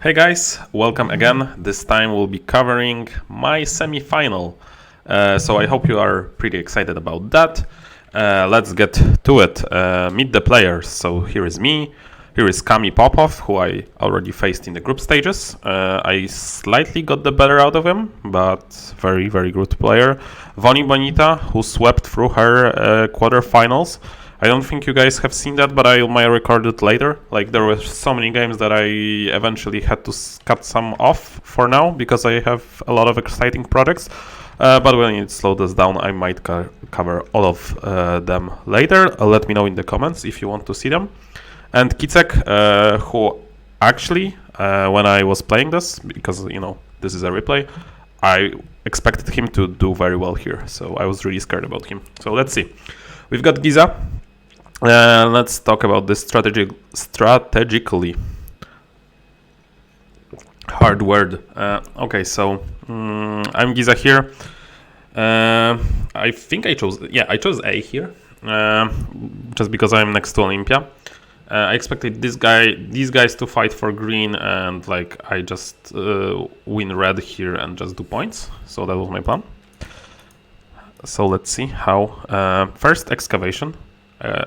Hey guys, welcome again. This time we'll be covering my semi-final. So I hope you are pretty excited about that. Let's get to it. Meet the players. So here is me. Here is Kami Popov, who I already faced in the group stages. I slightly got the better out of him, but very, very good player. Voni Bonita, who swept through her quarterfinals. I don't think you guys have seen that, but I might record it later. Like, there were so many games that I eventually had to cut some off for now because I have a lot of exciting projects. But when it slows us down, I might cover all of them later. Let me know in the comments if you want to see them. And Kicek, who actually, when I was playing this, because, you know, this is a replay, I expected him to do very well here. So I was really scared about him. So let's see. We've got Giza. Let's talk about this strategically. Hard word. Okay, so I'm Giza here. I think I chose A here, just because I'm next to Olympia. I expected these guys to fight for green, and like I just win red here and just do points. So that was my plan. So let's see how. First, excavation.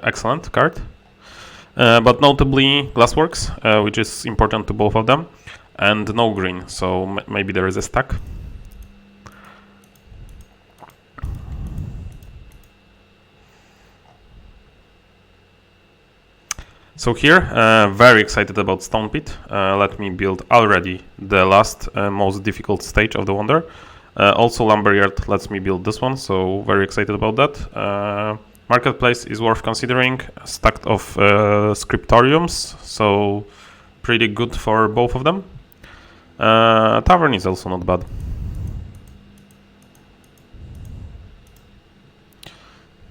Excellent card, but notably Glassworks, which is important to both of them, and no green, so maybe there is a stack. So here, very excited about Stone Pit. Let me build already the last most difficult stage of the Wonder. Also Lumberyard lets me build this one, so very excited about that. Marketplace is worth considering, stacked of scriptoriums, so pretty good for both of them. Tavern is also not bad.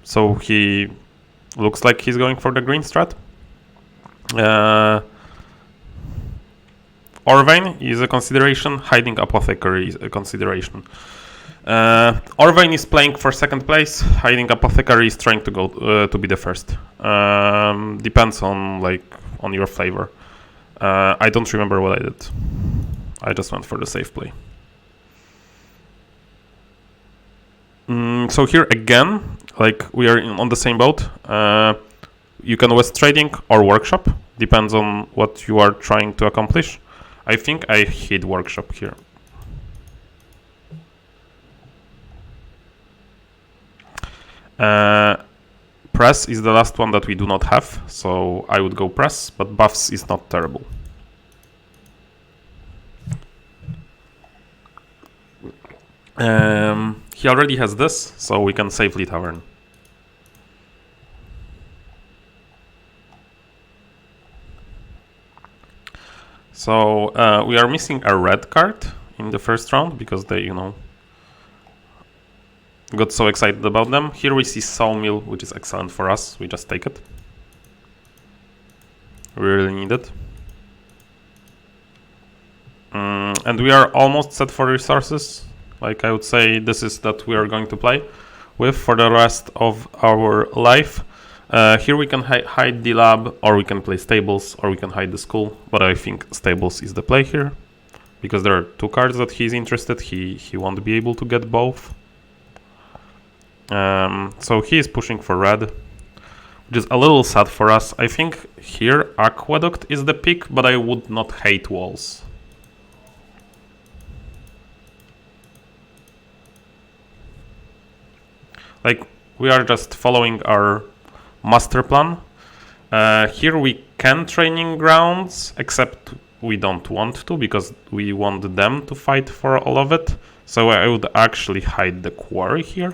So he looks like he's going for the green strat. Orvain is a consideration, hiding Apothecary is a consideration. Orvain is playing for second place. Hiding Apothecary is trying to go to be the first. Depends on your flavor. I don't remember what I did. I just went for the safe play. So here again, like we are on the same boat. You can West Trading or Workshop. Depends on what you are trying to accomplish. I think I hit Workshop here. Press is the last one that we do not have, so I would go press, but buffs is not terrible. He already has this, so we can safely Tavern. So we are missing a red card in the first round because they, you know, got so excited about them. Here we see Sawmill, which is excellent for us. We just take it. We really need it. And we are almost set for resources. Like I would say, this is that we are going to play with for the rest of our life. Here we can hide the lab, or we can play stables, or we can hide the school. But I think stables is the play here, because there are two cards that he's interested. He won't be able to get both. So he is pushing for red, which is a little sad for us. I think here Aqueduct is the pick, but I would not hate walls. Like, we are just following our master plan. Here we can training grounds, except we don't want to because we want them to fight for all of it. So I would actually hide the quarry here.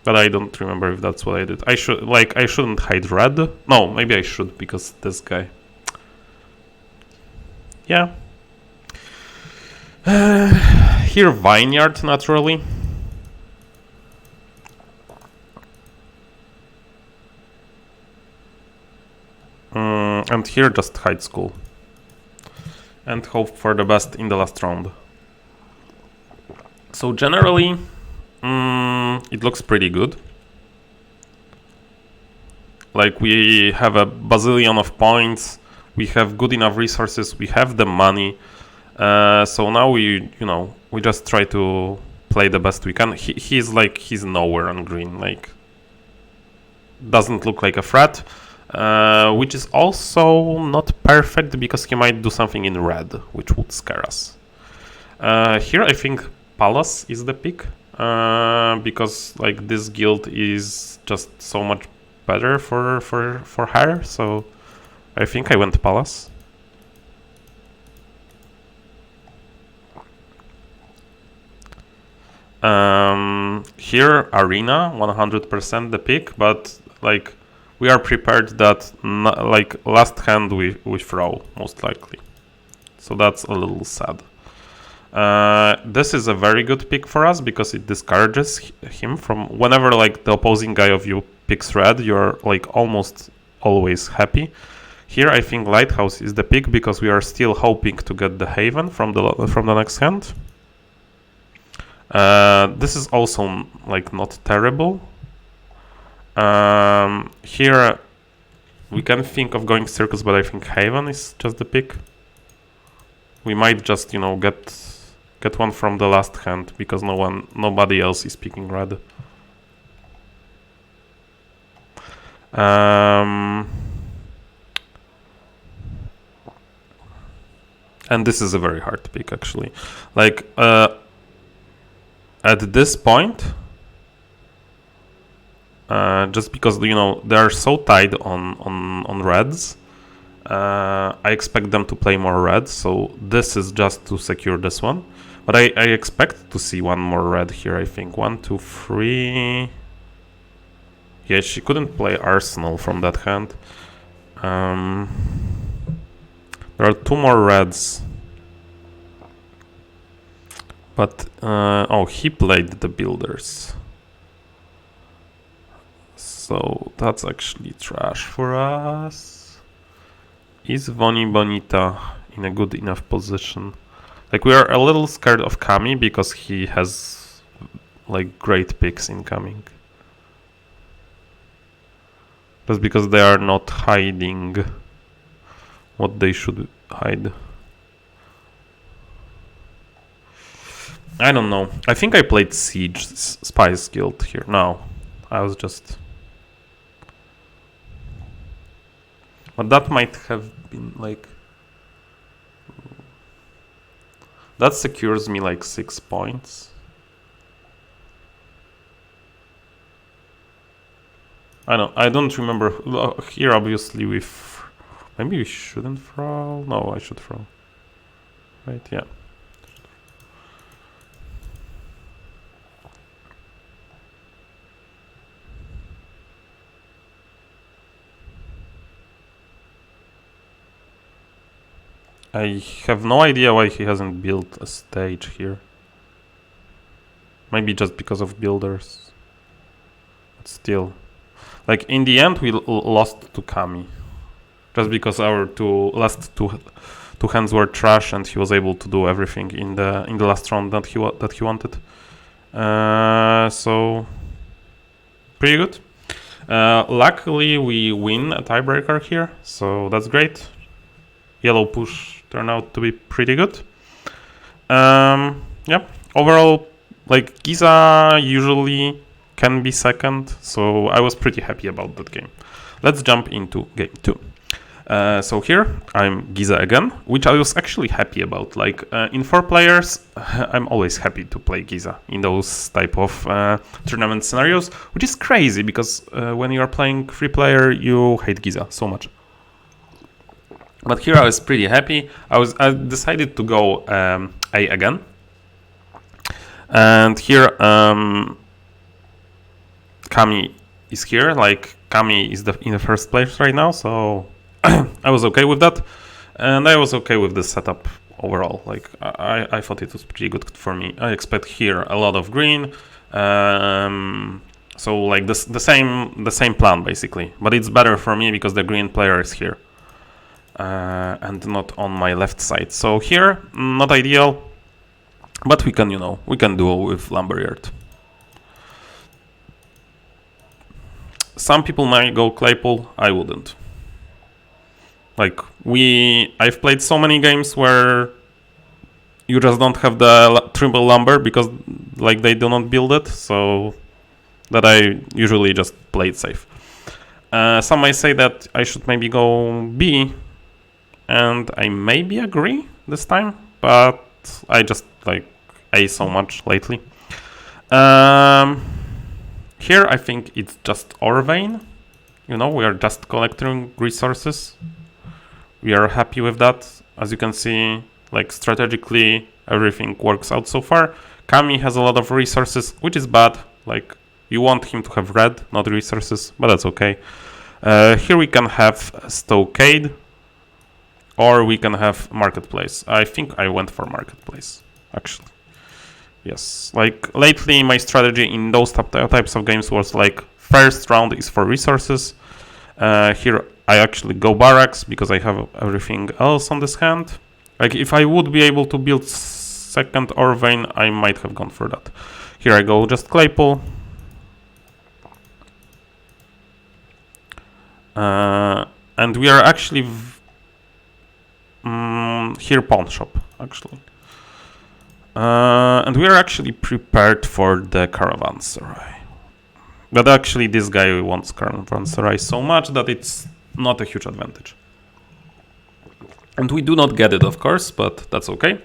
But I don't remember if that's what I did. I shouldn't hide red. No, maybe I should because this guy. Yeah. Here Vineyard naturally. And here just hide school. And hope for the best in the last round. So generally, it looks pretty good. Like we have a bazillion of points. we have good enough resources, we have the money. So now we just try to play the best we can. He's nowhere on green, like doesn't look like a threat, which is also not perfect because he might do something in red, which would scare us. Here I think Palace is the pick, because like this guild is just so much better for her, so I think I went Palace. Here Arena 100% the pick, but like we are prepared that like last hand we throw most likely, so that's a little sad. This is a very good pick for us because it discourages him from whenever like the opposing guy of you picks red, you're like almost always happy. Here I think Lighthouse is the pick because we are still hoping to get the Haven from the next hand. This is also like not terrible. Here we can think of going Circus, but I think Haven is just the pick. We might just get one from the last hand because nobody else is picking red. And this is a very hard pick actually. Like at this point, just because they are so tied on reds, I expect them to play more red. So this is just to secure this one. But I expect to see one more red here. I think 1, 2, 3. Yeah, she couldn't play Arsenal from that hand. There are 2 more reds. But, oh, he played the Builders. So that's actually trash for us. Is Voni Bonita in a good enough position? Like, we are a little scared of Kami because he has like great picks incoming. Just because they are not hiding what they should hide. I don't know. I think I played Siege Spice Guild here. No, I was just... But that might have been like... That secures me like 6 points. I don't remember. Here obviously maybe we shouldn't throw. No, I should throw. Right, yeah. I have no idea why he hasn't built a stage here. Maybe just because of builders. But still. Like, in the end, we lost to Kami. Just because our last two hands were trash and he was able to do everything in the last round that he wanted. So, pretty good. Luckily, we win a tiebreaker here, so that's great. Yellow push turned out to be pretty good. Yeah, overall, like Giza usually can be second, so I was pretty happy about that game. Let's jump into game 2. So here I'm Giza again, which I was actually happy about. Like in 4 players, I'm always happy to play Giza in those type of tournament scenarios, which is crazy because when you are playing 3 player, you hate Giza so much. But here I was pretty happy. I decided to go A again, and here Kami is here. Like Kami is in the first place right now, so I was okay with that, and I was okay with the setup overall. Like I thought it was pretty good for me. I expect here a lot of green, so like the same plan basically. But it's better for me because the green player is here. And not on my left side. So here, not ideal, but we can, we can do with Lumberyard. Some people might go Claypool, I wouldn't. Like I've played so many games where you just don't have the triple lumber because like they do not build it, so that I usually just play it safe. Some might say that I should maybe go B, and I maybe agree this time, but I just like A so much lately. Here I think it's just Orvain. You know, we are just collecting resources. We are happy with that. As you can see, like strategically, everything works out so far. Kami has a lot of resources, which is bad. Like, you want him to have red, not resources, but that's okay. Here we can have Stockade, or we can have Marketplace. I think I went for Marketplace, actually. Yes, like lately my strategy in those types of games was like first round is for resources. Here I actually go barracks because I have everything else on this hand. Like if I would be able to build second Orvain, I might have gone for that. Here I go just Claypool. And we are actually here pawn shop actually. And we are actually prepared for the caravanserai. But actually this guy wants caravanserai so much that it's not a huge advantage. And we do not get it, of course, but that's okay.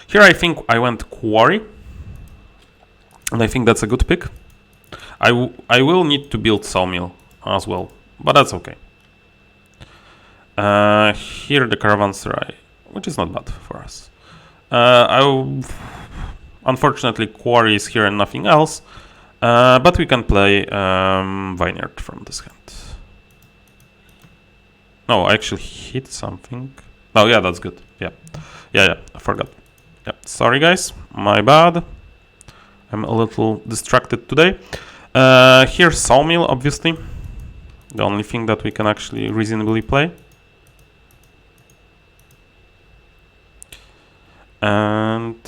Here I think I went quarry. And I think that's a good pick. I will need to build sawmill as well, but that's okay. Here the caravanserai, which is not bad for us. Unfortunately, quarry is here and nothing else, but we can play vineyard from this hand. No, I actually hit something. Oh yeah, that's good. Yeah, I forgot. Yeah, sorry guys, my bad. I'm a little distracted today. Here sawmill, obviously, the only thing that we can actually reasonably play. And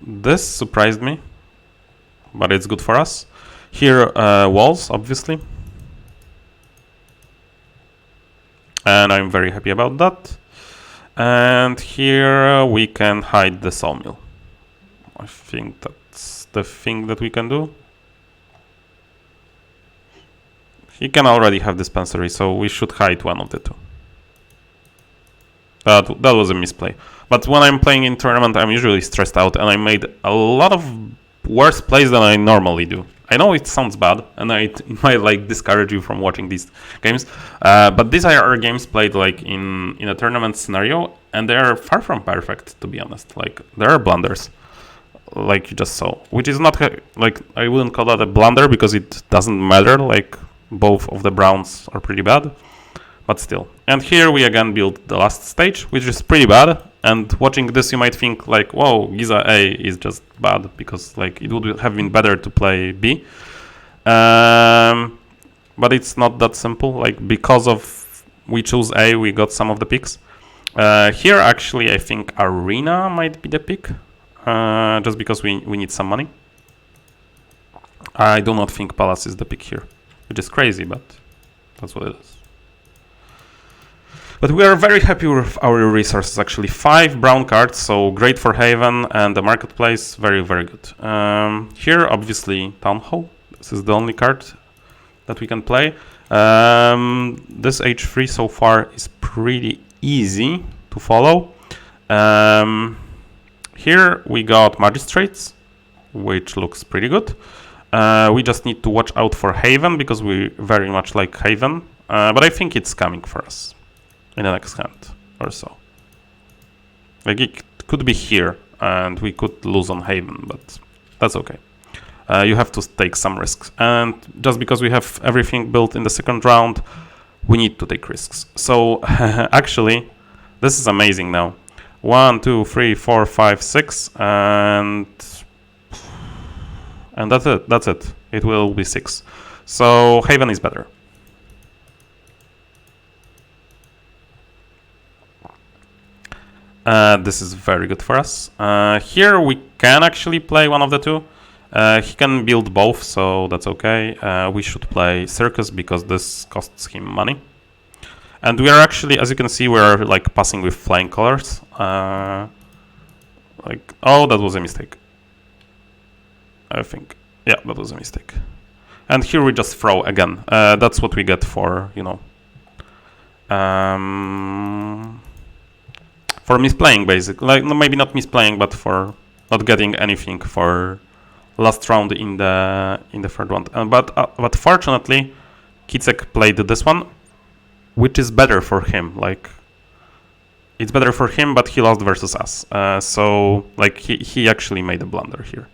this surprised me, but it's good for us. Here walls, obviously, and I'm very happy about that. And here we can hide the sawmill. I think that's the thing that we can do. He can already have dispensary, so we should hide one of the two. That was a misplay. But when I'm playing in tournament, I'm usually stressed out, and I made a lot of worse plays than I normally do. I know it sounds bad, and it might like discourage you from watching these games, but these are games played like in a tournament scenario, and they are far from perfect, to be honest. Like there are blunders, like you just saw, which is not like I wouldn't call that a blunder because it doesn't matter. Like both of the browns are pretty bad. But still. And here we again build the last stage, which is pretty bad. And watching this, you might think like, whoa, Giza A is just bad because like it would have been better to play B. But it's not that simple. Like because of we choose A, we got some of the picks. Here actually, I think Arena might be the pick, just because we need some money. I do not think Palace is the pick here, which is crazy, but that's what it is. But we are very happy with our resources, actually. 5 brown cards, so great for Haven, and the Marketplace, very, very good. Here, obviously, Town Hall. This is the only card that we can play. This H3 so far is pretty easy to follow. Here we got Magistrates, which looks pretty good. We just need to watch out for Haven, because we very much like Haven. But I think it's coming for us in the next hand or so. Like it could be here and we could lose on Haven, but that's okay. You have to take some risks, and just because we have everything built in the second round, we need to take risks. So actually this is amazing now. 1, 2, 3, 4, 5, 6, and that's it. It will be 6. So Haven is better. This is very good for us. Here we can actually play one of the two. He can build both, so that's okay. We should play Circus because this costs him money. And we are actually, as you can see, we are like passing with flying colors. Like, oh, that was a mistake. I think, yeah, that was a mistake. And here we just throw again. That's what we get for, you know, for misplaying, basically. Like, maybe not misplaying, but for not getting anything for last round in the third round. But fortunately, Kicek played this one, which is better for him. Like, it's better for him, but he lost versus us. So like he actually made a blunder here.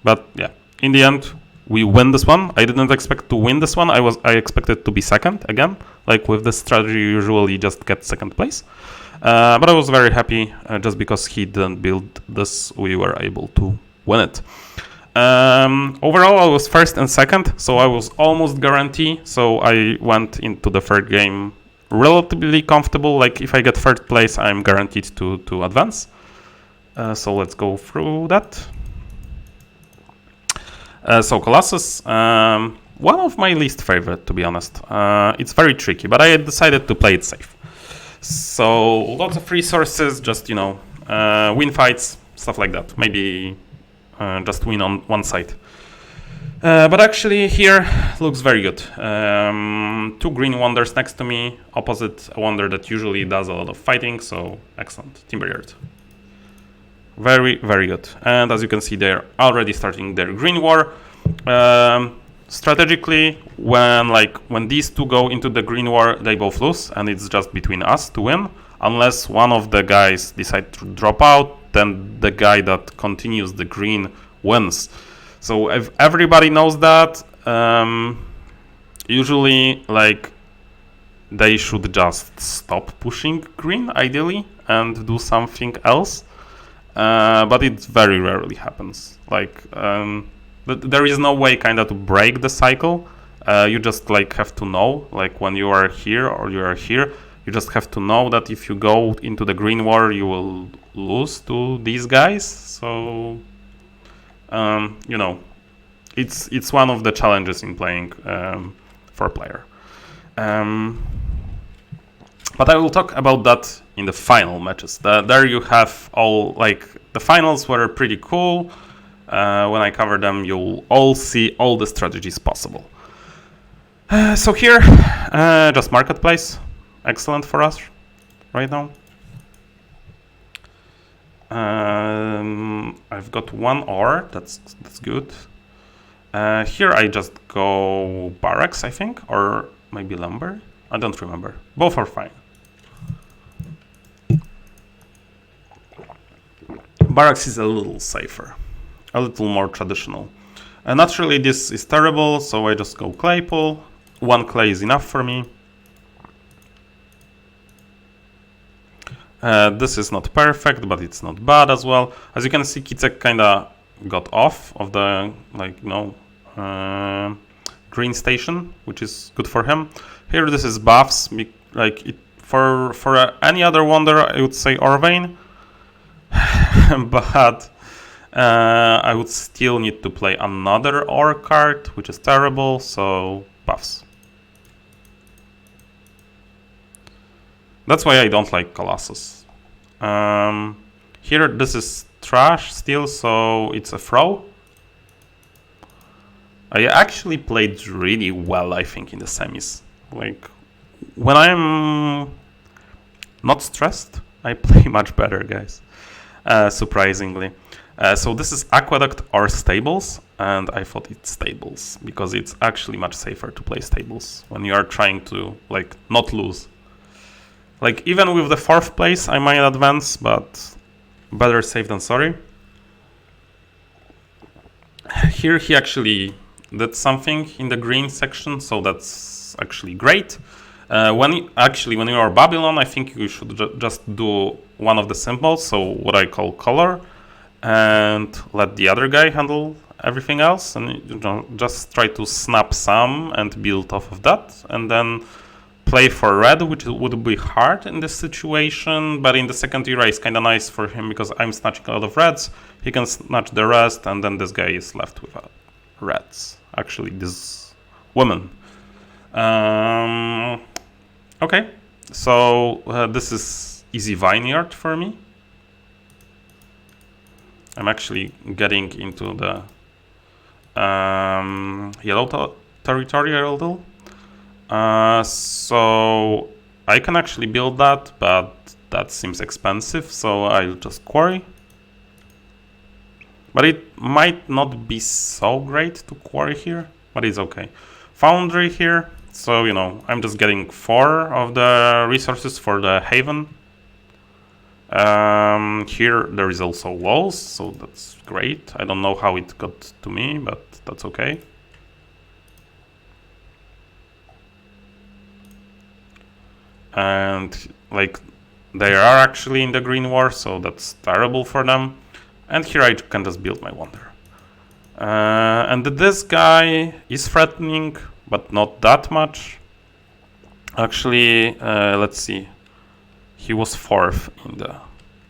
But yeah, in the end, we win this one. I didn't expect to win this one. I expected to be second again. Like with this strategy, you usually just get second place. But I was very happy just because he didn't build this. We were able to win it. Overall, I was first and second, so I was almost guaranteed. So I went into the third game relatively comfortable. Like if I get third place, I'm guaranteed to advance. So let's go through that. So Colossus, one of my least favorite, to be honest. It's very tricky, but I decided to play it safe. So lots of resources, just, you know, win fights, stuff like that. Maybe just win on one side. But actually here looks very good. 2 green wonders next to me, opposite a wonder that usually does a lot of fighting, so excellent. Timberyard. Very, very good. And as you can see, they're already starting their green war. Strategically, when these two go into the green war, they both lose, and it's just between us to win. Unless one of the guys decide to drop out, then the guy that continues the green wins. So if everybody knows that, usually like they should just stop pushing green, ideally, and do something else. But it very rarely happens. Like there is no way kind of to break the cycle. You just like have to know, like when you are here or you are here, you just have to know that if you go into the green war, you will lose to these guys. So you know, it's one of the challenges in playing 4-player. But I will talk about that in the final matches. There you have all, like, the finals were pretty cool. When I cover them, you'll all see all the strategies possible. So here, just marketplace. Excellent for us right now. I've got 1 ore, that's good. Here I just go barracks, I think, or maybe lumber. I don't remember. Both are fine. Barracks is a little safer, a little more traditional. Naturally, this is terrible, so I just go claypool. 1 clay is enough for me. This is not perfect, but it's not bad as well. As you can see, Kicek kinda got off of the, like, you know, green station, which is good for him. Here, this is buffs. Like for any other wonder, I would say Orvane. But I would still need to play another ore card, which is terrible, so buffs. That's why I don't like Colossus. Here, this is trash still, so it's a throw. I actually played really well, I think, in the semis. Like, when I'm not stressed, I play much better, guys. Surprisingly. So this is Aqueduct or Stables, and I thought it's Stables, because it's actually much safer to play Stables when you are trying to, like, not lose. Like, even with the 4th place, I might advance, but better safe than sorry. Here he actually did something in the green section, so that's actually great. When you are Babylon, I think you should just do one of the symbols, so what I call color, and let the other guy handle everything else, and you just try to snap some and build off of that, and then play for red, which would be hard in this situation, but in the second era it's kind of nice for him because I'm snatching a lot of reds, he can snatch the rest, and then this guy is left with reds. Actually, this woman. Okay, so this is easy vineyard for me. I'm actually getting into the yellow territory a little. So I can actually build that, but that seems expensive, so I'll just quarry. But it might not be so great to quarry here, but it's okay. Foundry here, so you know, I'm just getting 4 of the resources for the haven. Here there is also walls, so that's great. I don't know how it got to me, but that's okay. And like they are actually in the green war, so that's terrible for them. And here I can just build my wonder. And this guy is threatening, but not that much. Actually, let's see. He was 4th in the...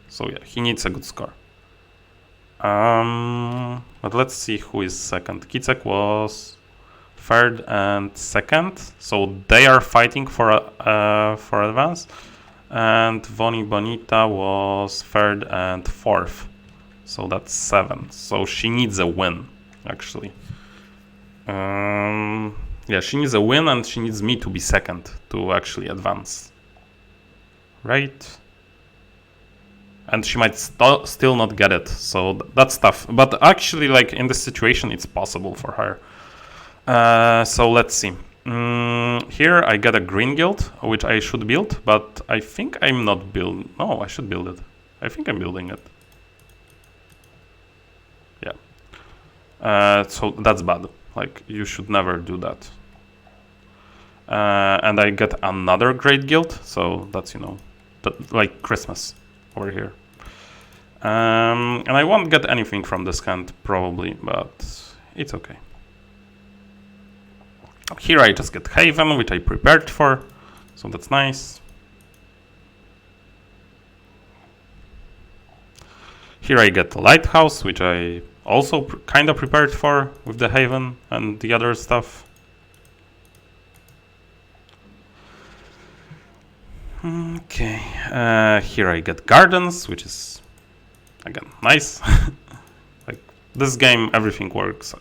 So yeah, he needs a good score. But let's see who is 2nd. Kicek was 3rd and 2nd. So they are fighting for advance. And Voni Bonita was 3rd and 4th. So that's 7th. So she needs a win, actually. Yeah, she needs a win and she needs me to be 2nd to actually advance. Right? And she might still not get it, so that's tough. But actually, like, in this situation, it's possible for her. So let's see. Here I get a green guild, which I should build, but I think I'm not building. No, I should build it. I think I'm building it. Yeah. So that's bad. Like, you should never do that. And I get another great guild, so that's, you know, like Christmas over here. And I won't get anything from this hand, probably, but it's okay. Here I just get Haven, which I prepared for, so that's nice. Here I get the Lighthouse, which I also kind of prepared for with the Haven and the other stuff. Okay, here I get Gardens, which is, again, nice. Like, this game, everything works.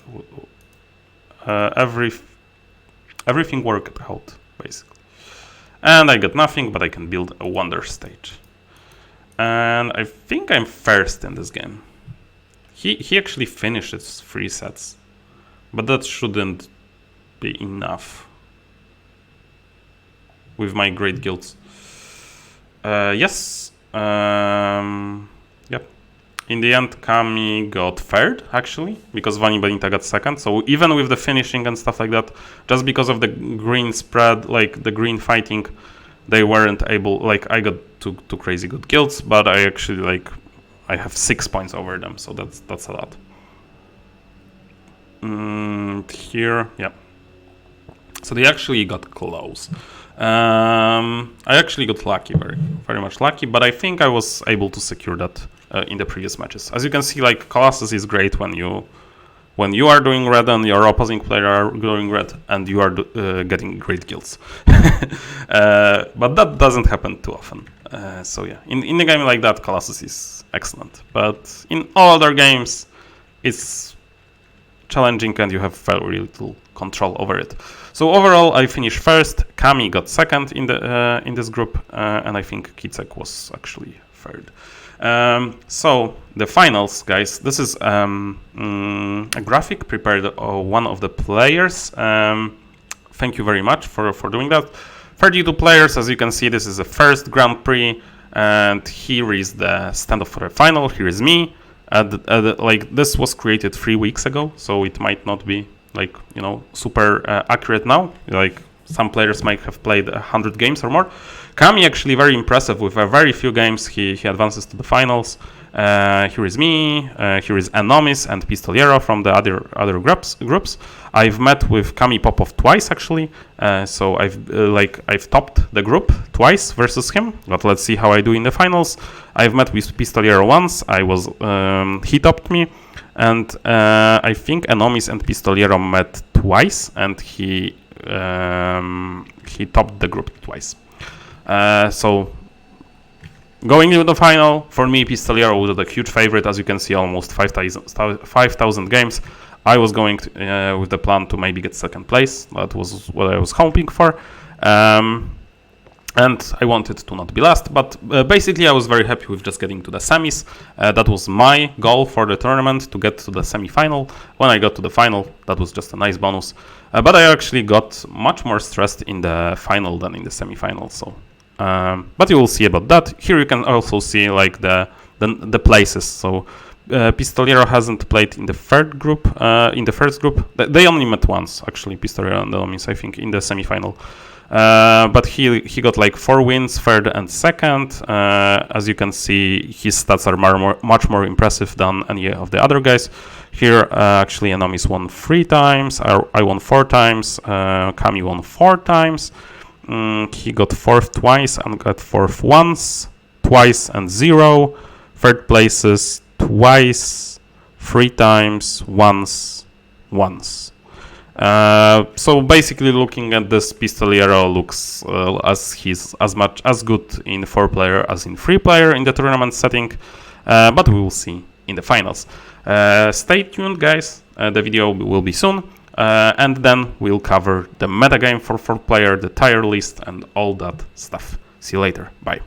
Everything worked out, basically. And I got nothing, but I can build a wonder stage. And I think I'm 1st in this game. He actually finishes 3 sets, but that shouldn't be enough with my great guilds. Yes. Yep. In the end, Kami got 3rd, actually, because Vani Benita got 2nd. So even with the finishing and stuff like that, just because of the green spread, like the green fighting, they weren't able. Like, I got two crazy good guilds, but I actually, like, I have 6 points over them, so that's a lot. Here, yeah. So they actually got close. I actually got lucky, very much lucky, but I think I was able to secure that in the previous matches. As you can see, like, Colossus is great when you are doing red and your opposing player are doing red and you are getting great guilds. But that doesn't happen too often. So yeah, in a game like that, Colossus is excellent. But in all other games, it's challenging and you have very little control over it. So overall, I finished 1st. Kami got 2nd in this group, and I think Kicek was actually 3rd. So the finals, guys. This is a graphic prepared one of the players. Thank you very much for doing that. 32 players, as you can see. This is the first Grand Prix, and here is the stand-off for the final. Here is me. Like, this was created 3 weeks ago, so it might not be, like, you know, super accurate now. Like, some players might have played 100 games or more. Kami actually very impressive with very few games. He advances to the finals. Here is me. Here is Anomis and Pistoliero from the other groups. I've met with Kami Popov twice actually. So I've topped the group twice versus him. But let's see how I do in the finals. I've met with Pistoliero once. He topped me. And I think Anomis and Pistoliero met twice, and he he topped the group twice. So going into the final, for me, Pistoliero was a huge favorite. As you can see, almost 5,000 games. I was going with the plan to maybe get second place. That was what I was hoping for. And I wanted to not be last, but basically I was very happy with just getting to the semis. That was my goal for the tournament, to get to the semi-final. When I got to the final, that was just a nice bonus. But I actually got much more stressed in the final than in the semi-final. So, but you will see about that. Here you can also see like the places. So Pistoliero hasn't played in the third group. In the first group, they only met once actually. Pistoliero and Elomis, I think, in the semi-final. But he got like 4 wins, third and second. As you can see, his stats are much more impressive than any of the other guys. Here, actually, Anomis won 3 times. I won 4 times. Kami won 4 times. He got 4th twice and got 4th once, twice and 0. Third places twice, 3 times, once. So basically, looking at this, Pistoliero looks he's as much as good in 4-player as in 3-player in the tournament setting, but we will see in the finals. Stay tuned, guys. The video will be soon, and then we'll cover the metagame for 4-player, the tier list, and all that stuff. See you later. Bye.